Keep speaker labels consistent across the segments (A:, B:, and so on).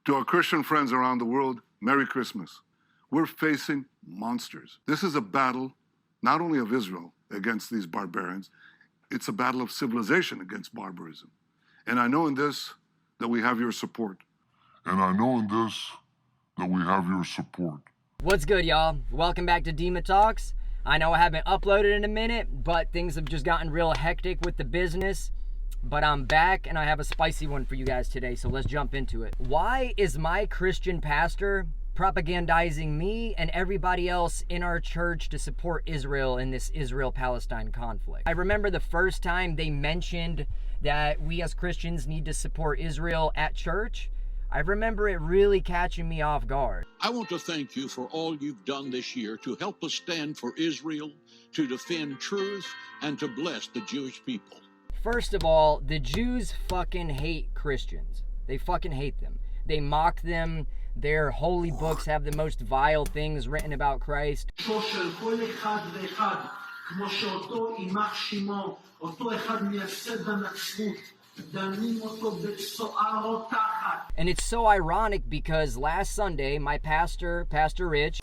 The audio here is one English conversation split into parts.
A: To our Christian friends around the world, Merry Christmas. We're facing monsters. This is a battle not only of Israel against these barbarians, it's a battle of civilization against barbarism. And I know in this that we have your support.
B: What's good, y'all? Welcome back to Dima Talks. I know I haven't uploaded in a minute, but things have just gotten real hectic with the business. But I'm back and I have a spicy one for you guys today, so let's jump into it. Why is my Christian pastor propagandizing me and everybody else in our church to support Israel in this Israel-Palestine conflict? I remember the first time they mentioned that we as Christians need to support Israel at church. I remember it really catching me off guard.
C: I want to thank you for all you've done this year to help us stand for Israel, to defend truth, and to bless the Jewish people.
B: First of all, the Jews fucking hate Christians. They fucking hate them. They mock them. Their holy books have the most vile things written about Christ. And it's so ironic because last Sunday, my pastor, Pastor Rich,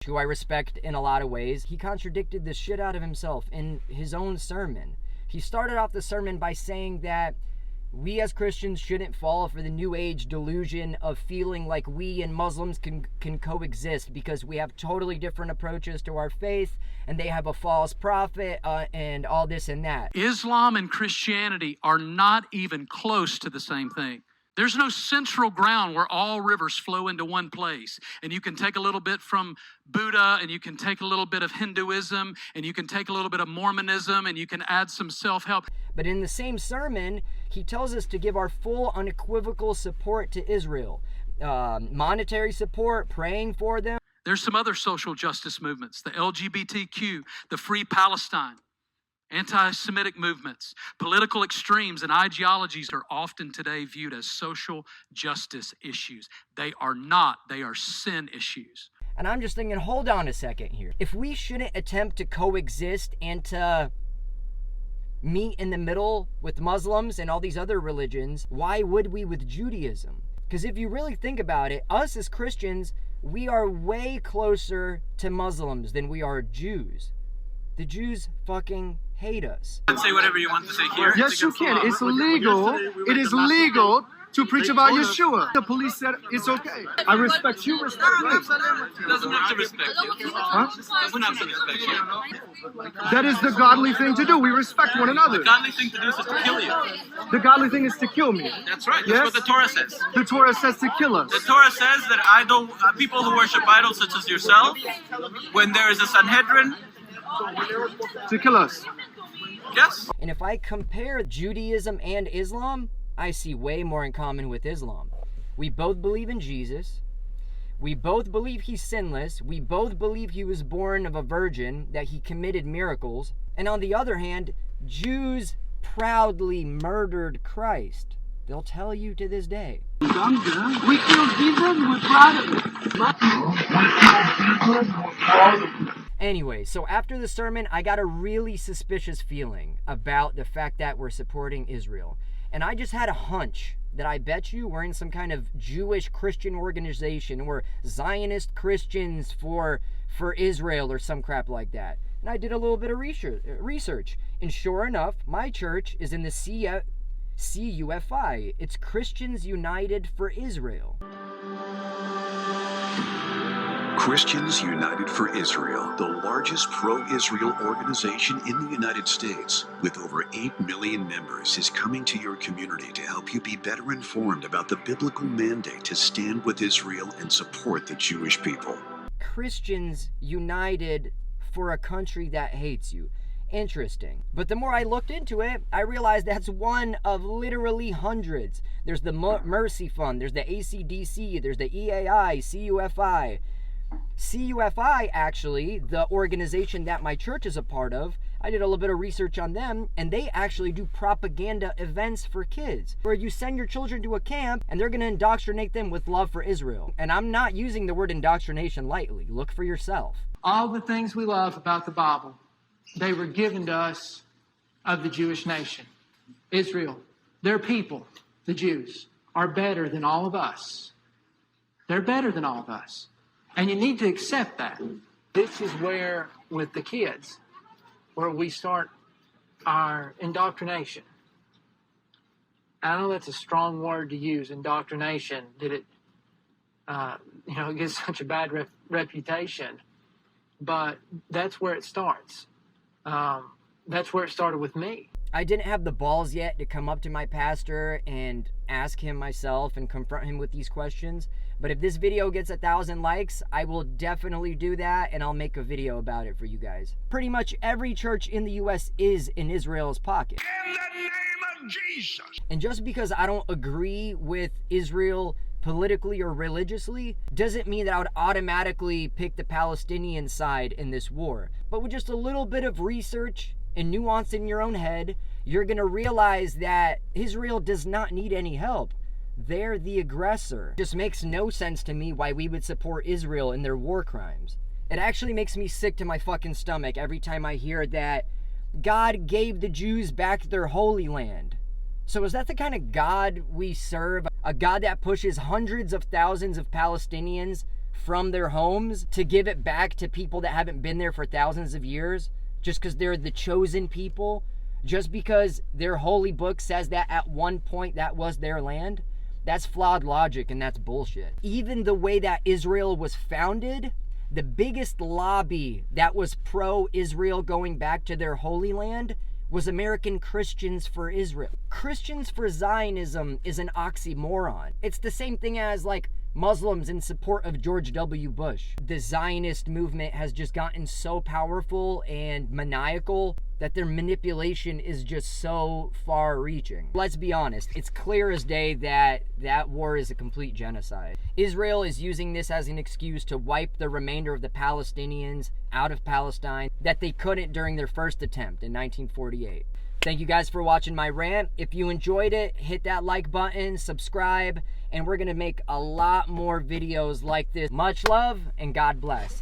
B: who I respect in a lot of ways, he contradicted the shit out of himself in his own sermon. He started off the sermon by saying that we as Christians shouldn't fall for the New Age delusion of feeling like we and Muslims can coexist because we have totally different approaches to our faith and they have a false prophet and all this and that.
D: Islam and Christianity are not even close to the same thing. There's no central ground where all rivers flow into one place. And you can take a little bit from Buddha, and you can take a little bit of Hinduism, and you can take a little bit of Mormonism, and you can add some self-help.
B: But in the same sermon, he tells us to give our full unequivocal support to Israel. Monetary support, praying for them.
D: There's some other social justice movements, the LGBTQ, the Free Palestine. Anti-Semitic movements, political extremes, and ideologies are often today viewed as social justice issues. They are not. They are sin issues.
B: And I'm just thinking, hold on a second here. If we shouldn't attempt to coexist and to meet in the middle with Muslims and all these other religions, why would we with Judaism? Because if you really think about it, us as Christians, we are way closer to Muslims than we are Jews. The Jews fucking hate us.
E: You can say whatever you want to say here.
F: Yes, you can. It's legal. It is legal to preach about Yeshua. The police said it's okay. I respect you, respect me.
E: Doesn't have to respect you.
F: Huh?
E: Doesn't have to respect you.
F: That is the godly thing to do. We respect one another.
E: The godly thing to do is just to kill you.
F: The godly thing is to kill me.
E: That's right. That's
F: Yes?
E: what the Torah says.
F: The Torah says to kill us.
E: The Torah says that people who worship idols such as yourself, when there is a Sanhedrin,
F: To kill us.
E: yes.
B: And if I compare Judaism and Islam, I see way more in common with Islam. We both believe in Jesus. We both believe he's sinless. We both believe he was born of a virgin, that he committed miracles. And on the other hand, Jews proudly murdered Christ. They'll tell you to this day.
F: We killed Jesus, we're proud of it.
B: Anyway, so after the sermon, I got a really suspicious feeling about the fact that we're supporting Israel. And I just had a hunch that I bet you we're in some kind of Jewish Christian organization or Zionist Christians for Israel or some crap like that. And I did a little bit of research. And sure enough, my church is in the CUFI. It's Christians United for Israel.
G: Christians United for Israel, the largest pro-Israel organization in the United States, with over 8 million members, is coming to your community to help you be better informed about the biblical mandate to stand with Israel and support the Jewish people.
B: Christians United for a country that hates you. Interesting. But the more I looked into it, I realized that's one of literally hundreds. There's the Mercy Fund, there's the ACDC, there's the EAI, CUFI. CUFI, actually, the organization that my church is a part of, I did a little bit of research on them, and they actually do propaganda events for kids, where you send your children to a camp, and they're going to indoctrinate them with love for Israel. And I'm not using the word indoctrination lightly. Look for yourself.
H: All the things we love about the Bible, they were given to us of the Jewish nation, Israel. Their people, the Jews, are better than all of us. They're better than all of us. And you need to accept that. This is where, with the kids, where we start our indoctrination. I know that's a strong word to use, indoctrination. Did it, it gets such a bad reputation. But that's where it starts. That's where it started with me.
B: I didn't have the balls yet to come up to my pastor and ask him myself and confront him with these questions. But if this video gets 1,000 likes, I will definitely do that, and I'll make a video about it for you guys. Pretty much every church in the U.S. is in Israel's pocket.
I: In the name of Jesus.
B: And just because I don't agree with Israel politically or religiously doesn't mean that I would automatically pick the Palestinian side in this war. But with just a little bit of research and nuance in your own head, you're going to realize that Israel does not need any help. They're the aggressor. It just makes no sense to me why we would support Israel in their war crimes. It actually makes me sick to my fucking stomach every time I hear that God gave the Jews back their holy land. So is that the kind of God we serve? A God that pushes hundreds of thousands of Palestinians from their homes to give it back to people that haven't been there for thousands of years? Just because they're the chosen people? Just because their holy book says that at one point that was their land? That's flawed logic, and that's bullshit. Even the way that Israel was founded, the biggest lobby that was pro-Israel going back to their holy land was American Christians for Israel. Christians for Zionism is an oxymoron. It's the same thing as like Muslims in support of George W. Bush. The Zionist movement has just gotten so powerful and maniacal that their manipulation is just so far-reaching. Let's be honest, it's clear as day that that war is a complete genocide. Israel is using this as an excuse to wipe the remainder of the Palestinians out of Palestine that they couldn't during their first attempt in 1948. Thank you guys for watching my rant. If you enjoyed it, hit that like button, subscribe, and we're gonna make a lot more videos like this. Much love, and God bless.